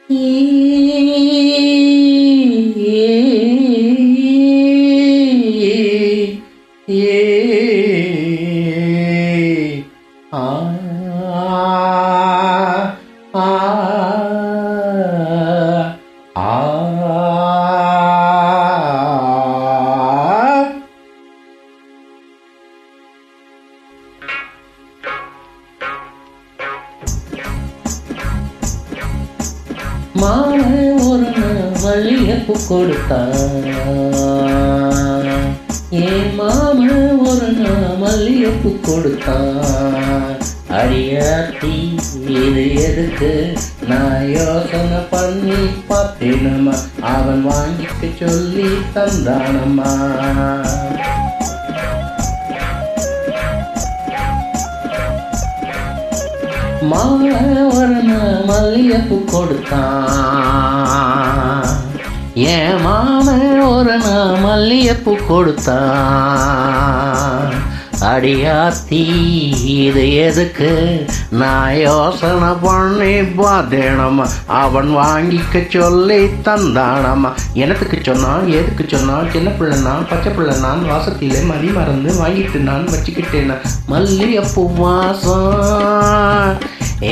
மாலை ஒரு மல்லிகைப்பூ கொடுத்தான். என் மாம ஒரு மல்லிகைப்பூ கொடுத்தான். அடியாத்தி இது எதுக்கு நான் யோசனை பண்ணி பார்த்தேனம்மா. அவன் வாங்கிக்க சொல்லி தந்தானம்மா. மாலை ஒரு மல்லிகைப்பூ கொடுத்தான். என் மாமன் ஒரு மல்லிகைப்பூ கொடுத்தான். அடியாத்தி இது எதுக்கு நான் யோசனை பண்ணி பார்த்தேனம்மா. அவன் வாங்கிக்க சொல்லி தந்தானம்மா. எனத்துக்கு சொன்னான் எதுக்கு சொன்னான். சின்ன பிள்ளை நான் பச்சை பிள்ளை நான் வாசத்திலே மதி மறந்து வாங்கிட்டு நான் வச்சுக்கிட்டேன். மல்லிகைப்பூ வாசம்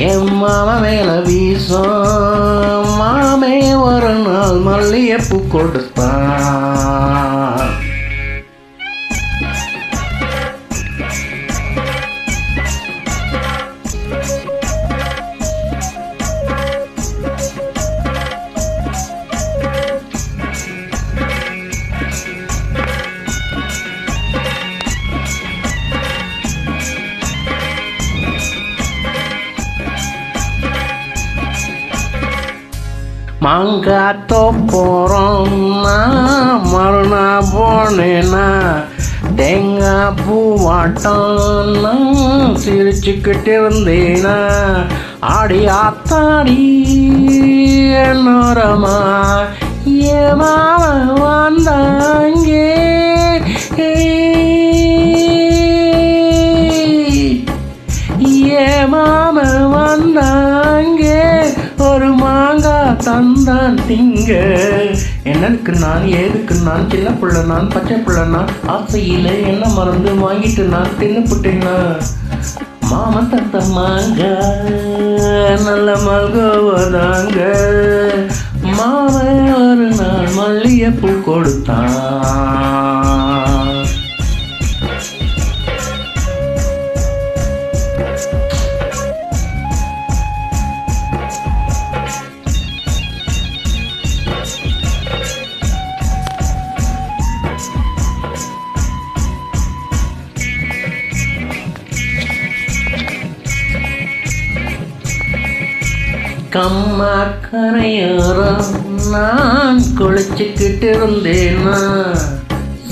என் மாமா மேல வீசும். மாமே ஒரு நாள் மல்லிகைப்பூ கொடுத்தான். மாங்காத்தோ போகிறோம் நான் மறுநா போனேன்னா. தேங்காய் பூவாட்டம் நான் சிரிச்சுக்கிட்டு இருந்தேனா. ஆடி ஆத்தாடி என்னோரமா ஏமாவ வந்தாங்கே. ஏமாம வந்தாங்கே ஒரு மாங்காய் தந்தான் திங்க. என்னக்கு நான் ஏதுக்கு நான் சின்ன பிள்ளை நான் பச்சை பிள்ளை நான் ஆசையில என்ன மறந்து வாங்கிட்டு நான் தின்னுப்புட்டேன்னா. மாமன் தந்த மாங்காய் நல்ல மல்கோவதாங்க. மாமன் ஒரு நாள் மல்லிகைப்பூ கொடுத்தான். கம்மா கரையோரம் நான் குளிச்சுக்கிட்டு இருந்தேன்னா.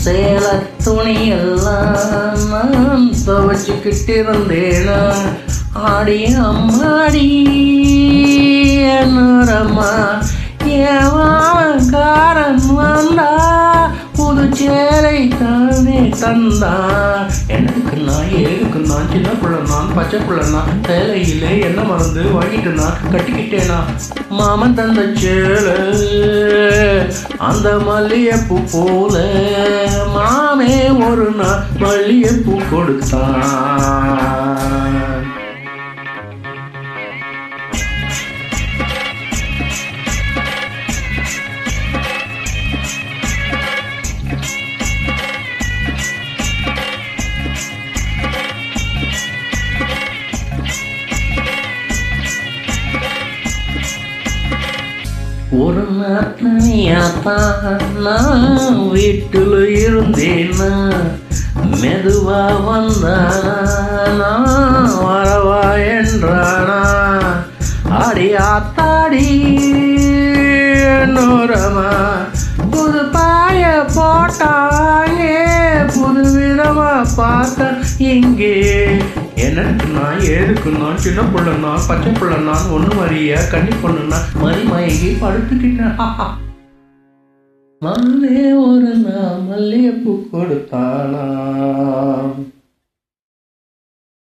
சேல துணியெல்லாம் நான் துவைச்சுக்கிட்டு இருந்தேனா. ஆடி அம்மாடி என்னோரம்மா ஏவாக்காரன் வந்தா. புது சேலை தானே தந்தா. எனக்கு நான் ஏதுக்கு நான் சின்ன பிள்ளை நான் பச்சை பிள்ளை நான் சேலையிலே என்ன மறந்து வாங்கிட்டு நான் கட்டிக்கிட்டேனா. மாமன் தந்த சேலை அந்த மல்லிகைப்பூ போல. மாமே ஒரு நாள் மல்லிகைப்பூ கொடுத்தான். ஒரு நாத்தனியாத்தான் நான் வீட்டில் இருந்தேன்னா. மெதுவா வந்தானா நான் வரவா என்றானா. ஆடி ஆத்தாடி என்னோரமா புது பாய போட்டாங்க. புது விதமா பார்த்த இங்கே. எனக்கு நான் ஏதுக்கு நான் சின்ன பிள்ளை நான் பச்சை பிள்ளை நான் ஒன்று மறிய கண்ணி பொண்ணுன்னா மயங்கி படுத்துக்கிட்டேன். மல்லே ஒரு மல்லிகைப்பூ கொடுத்தானா.